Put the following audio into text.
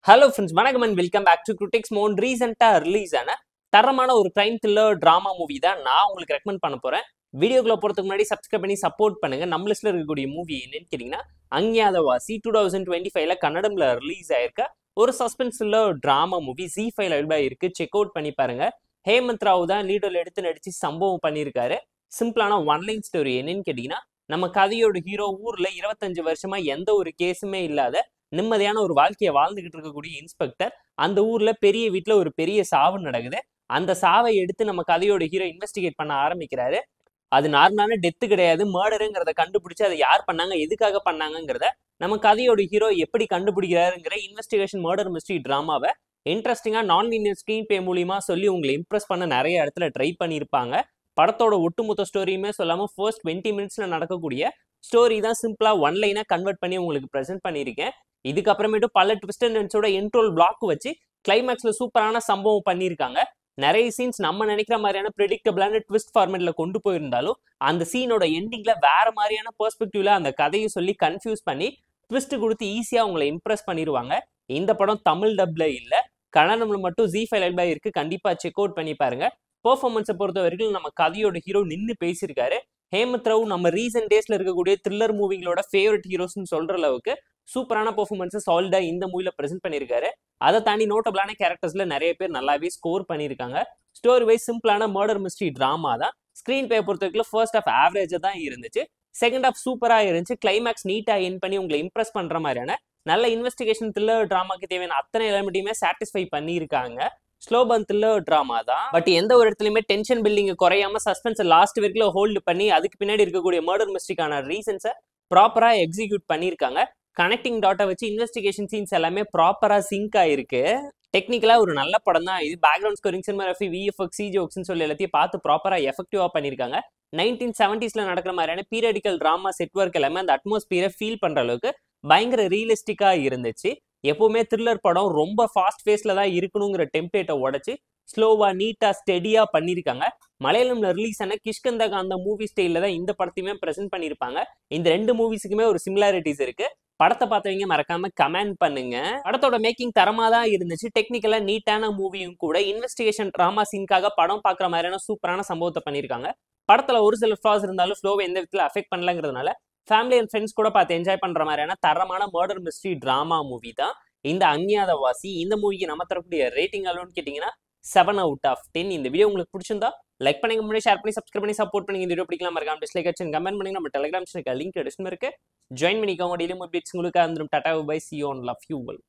Hello friends, வணக்கம் and welcome back to critics மோன். ரீசெண்டாக ரிலீஸ் ஆன தரமான ஒரு கிரைம் த்ரில்லர் ட்ராமா மூவி தான் நான் உங்களுக்கு ரெக்கமெண்ட் பண்ண போகிறேன். வீடியோக்குள்ள போகிறதுக்கு முன்னாடி சப்ஸ்கிரைப் பண்ணி சப்போர்ட் பண்ணுங்க. நம்ம லிஸ்ட்டில் இருக்கக்கூடிய மூவி என்னன்னு கேட்டிங்கன்னா அஞ்ஞாதவாசி. 2025 கன்னடம்ல ரிலீஸ் ஆயிருக்க ஒரு suspense thriller drama movie. ZEE5 அவைலபிளாக இருக்கு, செக் அவுட் பண்ணி பாருங்க. ஹேமந்த் ராவ் தான் லீடரில் எடுத்து நடிச்சு சம்பவம் பண்ணியிருக்காரு. சிம்பிளான ஒன்லைன் ஸ்டோரி என்னன்னு கேட்டிங்கன்னா, நம்ம கதையோட ஹீரோ ஊரில் 25 வருஷமா எந்த ஒரு கேஸுமே இல்லாத நிம்மதியான ஒரு வாழ்க்கையை வாழ்ந்துகிட்டு இருக்கக்கூடிய இன்ஸ்பெக்டர். அந்த ஊர்ல பெரிய வீட்டுல ஒரு பெரிய சாவு நடக்குது. அந்த சாவை எடுத்து நம்ம கதையோட ஹீரோ இன்வெஸ்டிகேட் பண்ண ஆரம்பிக்கிறாரு. அது நார்மலான டெத்து கிடையாது, மர்டருங்கிறத கண்டுபிடிச்சு அதை யார் பண்ணாங்க, எதுக்காக பண்ணாங்கிறத நம்ம கதையோட ஹீரோ எப்படி கண்டுபிடிக்கிறாருங்கிற இன்வெஸ்டிகேஷன் மர்டர் மிஸ்ட்ரி டிராமாவை இன்ட்ரெஸ்டிங்கா நான் லீனியர் ஸ்கிரீன் பே மூலியமா சொல்லி உங்களை இம்ப்ரெஸ் பண்ண நிறைய இடத்துல ட்ரை பண்ணியிருப்பாங்க. படத்தோட ஒட்டுமொத்த ஸ்டோரியுமே சொல்லாம ஃபர்ஸ்ட் 20 மினிட்ஸ்ல நடக்கக்கூடிய ஸ்டோரி தான் சிம்பிளா ஒன்லைனா கன்வெர்ட் பண்ணி உங்களுக்கு ப்ரெசென்ட் பண்ணியிருக்கேன். இதுக்கப்புறமேட்டு பல ட்விஸ்ட் அண்ட் டர்ன்ஸோட இன்ட்ரோல் பிளாக் வச்சு கிளைமேக்ஸ்ல சூப்பரான சம்பவம் பண்ணியிருக்காங்க. நிறைய சீன்ஸ் நம்ம நினைக்கிற மாதிரியான ப்ரெடிக்டபிளான ட்விஸ்ட் ஃபார்மேட்ல கொண்டு போயிருந்தாலும் அந்த சீனோட எண்டிங்ல வேற மாதிரியான பெர்ஸ்பெக்டிவ்ல அந்த கதையை சொல்லி கன்ஃபியூஸ் பண்ணி ட்விஸ்ட் கொடுத்து ஈஸியா உங்களை இம்ப்ரெஸ் பண்ணிடுவாங்க. இந்த படம் தமிழ் டப்ல இல்ல, கன்னடம்ல மட்டும் ZEE5 அவைலபிளா இருக்கு. கண்டிப்பா செக் அவுட் பண்ணி பாருங்க. பெர்ஃபார்மன்ஸை பொறுத்த வரைக்கும் நம்ம கதையோட ஹீரோ நின்று பேசியிருக்காரு. ஹேமந்த் ராவ் நம்ம ரீசெண்ட் டேஸ்ல இருக்கக்கூடிய த்ரில்லர் மூவிங்களோட ஃபேவரட் ஹீரோஸ்னு சொல்ற அளவுக்கு சூப்பரான பெர்ஃபார்மன்ஸை சாலிடா இந்த மூவில பிரசென்ட் பண்ணியிருக்காரு. அதை தாண்டி நோட்டபிளான கேரக்டர்ஸ்ல நிறைய பேர் நல்லாவே ஸ்கோர் பண்ணியிருக்காங்க. ஸ்டோரி வைஸ் சிம்பிளான மர்டர் மிஸ்ட்ரி டிராமா தான். ஸ்கிரீன் பே பொறுத்த வரைக்கும் ஃபர்ஸ்ட் ஆஃப் ஆவரேஜா தான் இருந்துச்சு, செகண்ட் ஆஃப் சூப்பரா இருந்துச்சு. கிளைமேக்ஸ் நீட்டா என் பண்ணி உங்களை இம்ப்ரெஸ் பண்ற மாதிரியான நல்ல இன்வெஸ்டிகேஷன் த்ரில்லர் டிராமாக்கு தேவையான அத்தனை எலிமெண்ட்டையுமே சாட்டிஸ்ஃபை பண்ணியிருக்காங்க. ஸ்லோ பர்ன் த்ரில்லர் டிராமா தான், பட் எந்த ஒரு இடத்துலயுமே டென்ஷன் பில்டிங் குறையாம சஸ்பென்ஸ் லாஸ்ட் வரைக்கும் ஹோல்டு பண்ணி அதுக்கு பின்னாடி இருக்கக்கூடிய மர்டர் மிஸ்ட்ரிக்கான ரீசன்ஸை ப்ராப்பரா எக்ஸிக்யூட் பண்ணியிருக்காங்க. கனெக்டிங் டாட்டை வச்சு இன்வெஸ்டிகேஷன் சீன்ஸ் எல்லாமே ப்ராப்பரா சிங்க் ஆயிருக்கு. டெக்னிக்கலா ஒரு நல்ல படம் தான் இது. Background scoring, cinematography, VFX, CGI சொல்லி எல்லாத்தையும் பார்த்து ப்ராப்பரா எஃபெக்டிவா பண்ணியிருக்காங்க. 1970s நடக்கிற மாதிரியான பீரியடிக்கல் டிராமா செட் ஒர்க் எல்லாமே அந்த அட்மாஸ்பியரை ஃபீல் பண்ற அளவுக்கு பயங்கர ரியலிஸ்டிக்கா இருந்துச்சு. எப்பவுமே த்ரில்லர் படம் ரொம்ப ஃபாஸ்ட் ஃபேஸ்ல தான் இருக்கணுங்கிற டெம்ப்ளேட்டை உடைச்சு ஸ்லோவா நீட்டா ஸ்டெடியா பண்ணியிருக்காங்க. மலையாளம்ல ரிலீஸ் ஆன கிஷ்கந்தகா அந்த மூவி ஸ்டைல தான் இந்த படத்தையுமே பிரசென்ட் பண்ணியிருப்பாங்க. இந்த ரெண்டு மூவிஸுக்குமே ஒரு சிமிலாரிட்டிஸ் இருக்கு. படத்தை பார்த்தவங்க மறக்காம கமெண்ட் பண்ணுங்க. படத்தோட மேக்கிங் தரமா தான் இருந்துச்சு. டெக்னிக்கலா நீட்டான மூவியும் கூட. இன்வெஸ்டிகேஷன் டிராமா சீன்காக படம் பார்க்குற மாதிரியான சூப்பரான சம்பவத்தை பண்ணியிருக்காங்க. படத்துல ஒரு சில ஃபிளாஸ் இருந்தாலும் ஃப்ளோவை எந்த விதத்துல அஃபெக்ட் பண்ணலங்கிறதுனால ஃபேமிலி அண்ட் ஃப்ரெண்ட்ஸ் கூட பார்த்து என்ஜாய் பண்ற மாதிரியான தரமான மர்டர் மிஸ்ட்ரி டிராமா மூவி தான் இந்த அஞ்ஞாதவாசி. இந்த மூவிக்கு நம்ம தரக்கூடிய ரேட்டிங் அளவுன்னு கேட்டீங்கன்னா 7/10. இந்த வீடியோ உங்களுக்கு பிடிச்சிருந்தா லைக் பண்ணுங்க, முன்னாடி ஷேர் பண்ணி சப்ஸ்கிரைப் பண்ணி சப்போர்ட் பண்ணி இந்த வீடியோ பிடிக்கலாம் மறக்காம டிஸ்லைக் அடிச்சு கமெண்ட் பண்ணுங்க. நம்ம டெலிகிராம் சேனலுக்கு லிங்க் டிஸ்கிரிப்ஷன்ல இருக்கு, ஜாயின் பண்ணிக்கோங்க. டெய்லி அப்டேட்ஸ் உங்களுக்கு வந்துடும். Tata bye, see you on love you all.